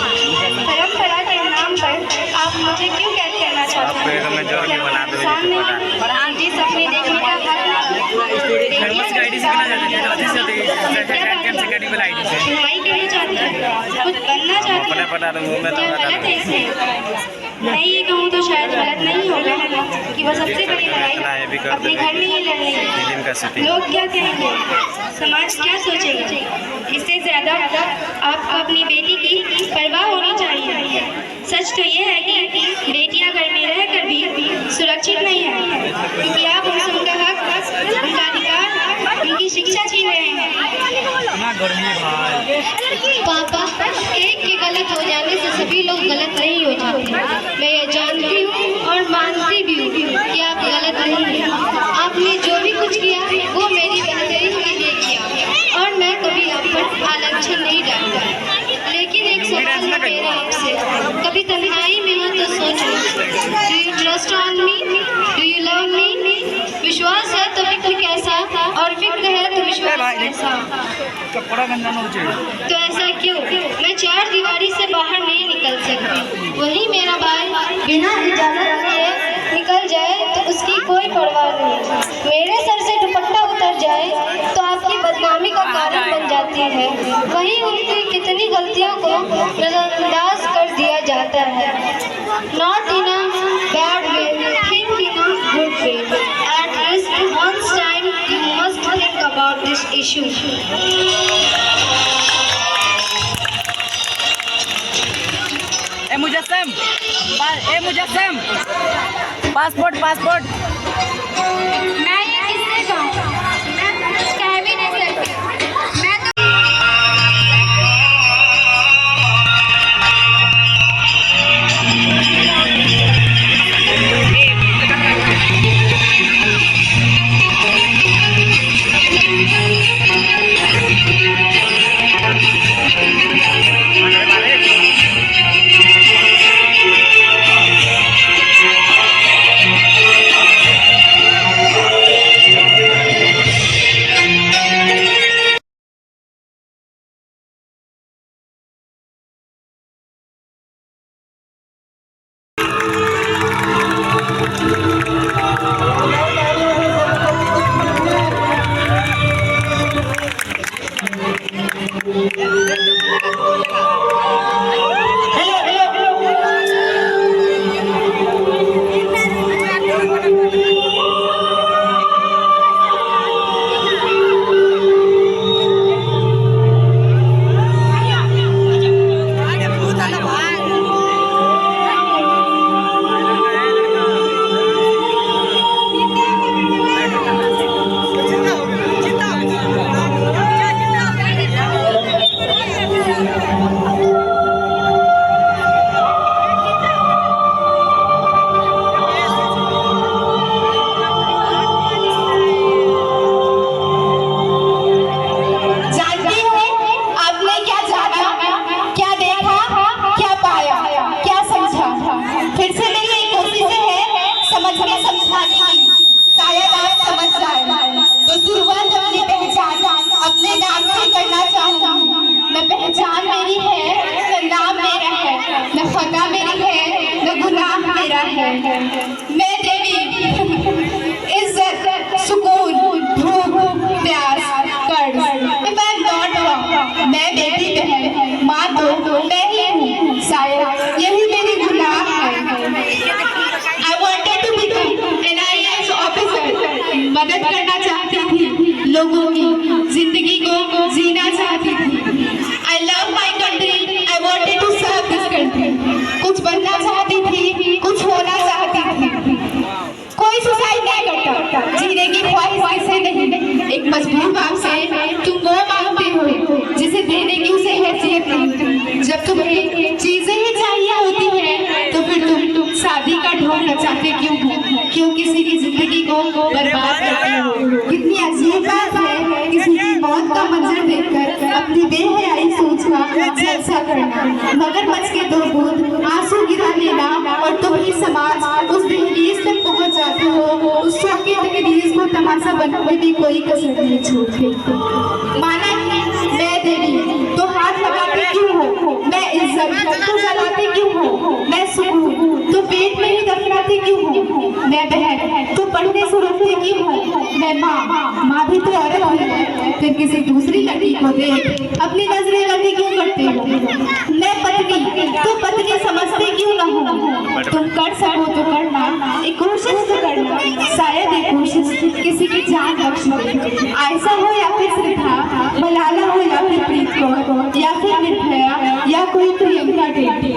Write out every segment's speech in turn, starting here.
परंपरा के नाम पर आप मुझे क्यों कैद करना चाहते हैं? सामने आंटी सपने देखने का हक सुनवाई करना चाहती है, कुछ बनना चाहती है, क्या गलत है इसमें? मैं ये कहूँ तो शायद गलत नहीं होगा कि वो सबसे बड़ी लड़ाई अपने घर में ही लड़ रही है। लोग क्या कहेंगे, समाज क्या सोचेगा? इससे ज़्यादा आपको अपनी बेटी की परवाह होनी चाहिए। सच तो ये है कि बेटियां घर में रहकर भी सुरक्षित नहीं है, क्योंकि आप उनसे उनका हक, उनका अधिकार, उनकी शिक्षा छीन रहे हैं। पापा, एक के गलत हो जाने से सभी लोग गलत नहीं हो जाते। मैं ये जानती हूँ और मानती भी हूँ कि आप गलत नहीं हैं। आपने जो भी कुछ किया वो मेरी बेहतरी के लिए किया और मैं कभी आप पर आलंछन नहीं डालूंगा। लेकिन एक सवाल है मेरा आपसे, कभी तन्हाई में हो तो सोचो, do you trust on me, do you love me? विश्वास है तो फिक्र कैसा, और फिक्र है तो विश्वास कैसा? तो ऐसा क्यों? मैं चार दीवारी से बाहर नहीं निकल सकती। वही मेरा भाई बिना इजाजत लिए निकल जाए तो उसकी कोई परवाह नहीं। मेरे सर से दुपट्टा उतर जाए तो आपकी बदनामी का कारण बन जाती है। वही उनकी कितनी गलतियों को नजरअंदाज कर दिया जाता है। Not in a bad way, think in a good way. At least once time you must think about this issue. Mujassam, passport मैं ये किससे कहूँ? मैं कुछ कह भी नहीं सकती। मैं तो पहचान मेरी है, न नाम मेरा है, न खता मेरी है, न गुनाह मेरा है। मैं देवी इज्जत, सुकून, भूख, प्यार, कर्ज। मैं बेटी बहन, माँ तो मैं ही हूँ, शायद यही मेरी गुनाह है। I wanted to become an IAS officer, मदद करना चाहती थी, लोगों की जिंदगी को जीना चाहती थी। I love my country, I wanted to serve this country. कुछ बनना चाहती थी, कुछ होना चाहती थी। कोई सुसाइड नहीं करता, जीने की ख्वाहिश से नहीं। एक मजबूर बाप से तुम वो मांगते हो जिसे देने की उसे हैसियत नहीं। जब तुम्हें चीजें ही चाहिए होती हैं, तो फिर तुम शादी का ढोल नचाते क्यों हो? क्यों किसी की जिंदगी को बर्बाद करते हो? कितनी अजीब बात है किसी की मौत का मंजर देखकर अपनी बेहयाई सोचना, जलसा करना। मगरमच्छ के दो बूंद आंसू गिरा लेना और तुम ही समाज उस दहलीज तक पहुंच जाते हो। उस शौकी दहलीज को तमाशा बनाने भी कोई कसर नहीं छोड़ती। माना मैं देवी तो हाथ लगाते क्यों हो? मैं सर तो जलाते क्यों हो? मैं सुकून तो पेट में ही दफनाते क्यों हो? मैं बहन तो पढ़ने से रोकते क्यों हो? मैं माँ भी तो औरत है, फिर किसी दूसरी लड़की को देख अपनी नजरें गंदी क्यों करते हो? मैं पत्नी तो पत्नी समझते क्यों न हो? तुम कर सको तो करना, एक कोशिश तो करना, शायद एक कोशिश किसी की जान बख्श दे। आयशा हो या फिर श्रद्धा, मलाला हो या फिर प्रीत कौर, या फिर निर्भया या कोई प्रियंका डेटी,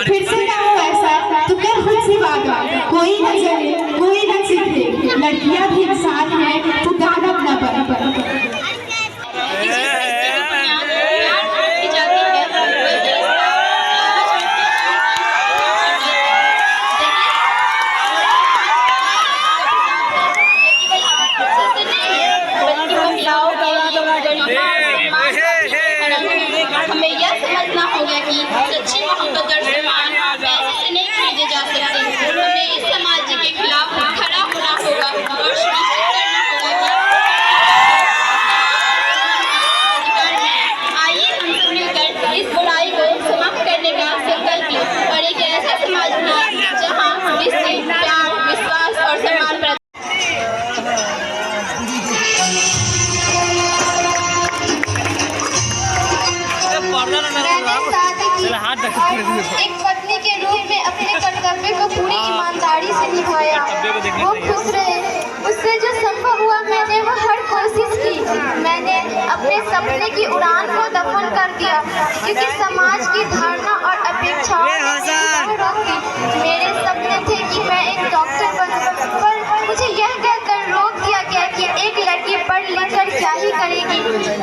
फिर से ना हो ऐसा तो कर खुद से वादा, कोई न चले कोई न सीखे, लड़कियां भी इंसान है तो दानव न बन। हमें यह समझना होगा कि सच्ची मोहब्बत और सम्मान पैसे से नहीं खरीदे जा सकते। हमें इस समाज के खिलाफ खड़ा होना होगा और सुनिश्चित करना होगा कि आइए हम सब मिलकर इस बुराई को समाप्त करने का संकल्प लें और एक ऐसा समाज बनाएं जहां रिश्ते, प्यार, विश्वास और सम्मान एक पत्नी के रूप में अपने कर्तव्य को पूरी ईमानदारी से निभाया। वो खुश रहे, उससे जो संभव हुआ मैंने वो हर कोशिश की। मैंने अपने सपने की उड़ान को दफन कर दिया क्योंकि समाज की धारणा और अपेक्षाओं ने रोकी। मेरे सपने थे कि मैं एक डॉक्टर बनूं, पर मुझे यह कहकर रोक दिया गया कि एक लड़की पढ़ लिख कर क्या ही करेगी।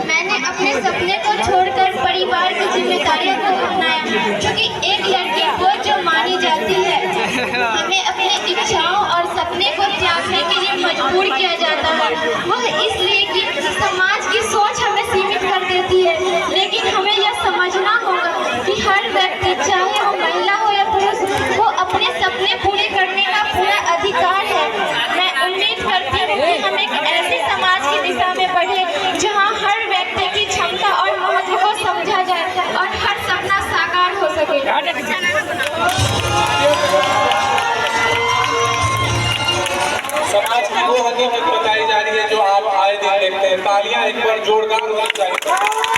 मैंने अपने सपने को छोड़कर परिवार की जिम्मेदारियों को अपनाया क्योंकि एक लड़की वो जो मानी जाती है। हमें अपनी इच्छाओं और सपने को त्यागने के लिए मजबूर किया जाता है, वह इसलिए कि समाज की सोच हमें सीमित कर देती है। लेकिन हमें यह समझना होगा कि हर व्यक्ति, चाहे वो महिला हो या पुरुष, वो अपने सपने पूरे करने का पूरा अधिकार है। मैं उम्मीद करती हूँ कि हम एक ऐसे समाज की दिशा में बढ़े जहाँ हर व्यक्ति की क्षमता और महत्व को समझा जाए और हर सपना साकार हो सके। समाज की वो हकीकत बताई जा रही है जो आप आए दिन देखते हैं। तालियां एक बार जोरदार होनी चाहिए।